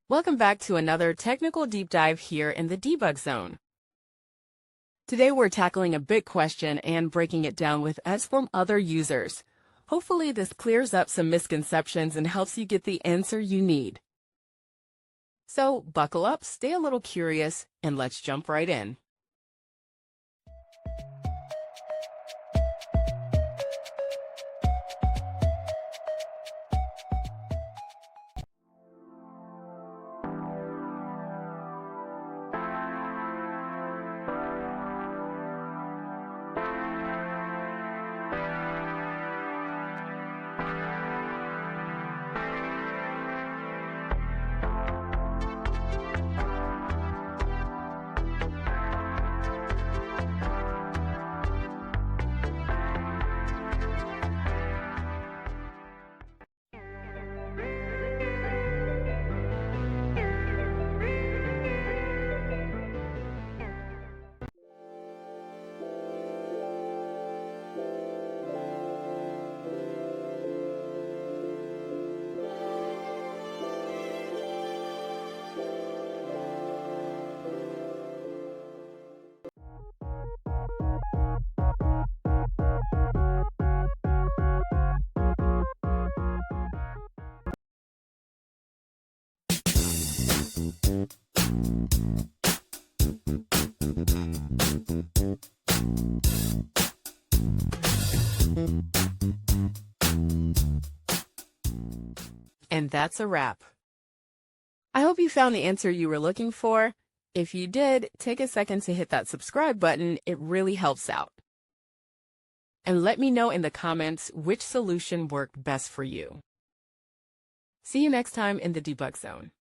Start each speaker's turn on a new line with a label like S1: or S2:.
S1: Welcome back to another technical deep dive here in the debug zone. Today we're tackling a big question and breaking it down with us from other users. Hopefully this clears up some misconceptions and helps you get the answer you need. So buckle up, stay a little curious, and let's jump right in. And that's a wrap. I hope you found the answer you were looking for. If you did, take a second to hit that subscribe button. It really helps out. And let me know in the comments which solution worked best for you. See you next time in the debug zone.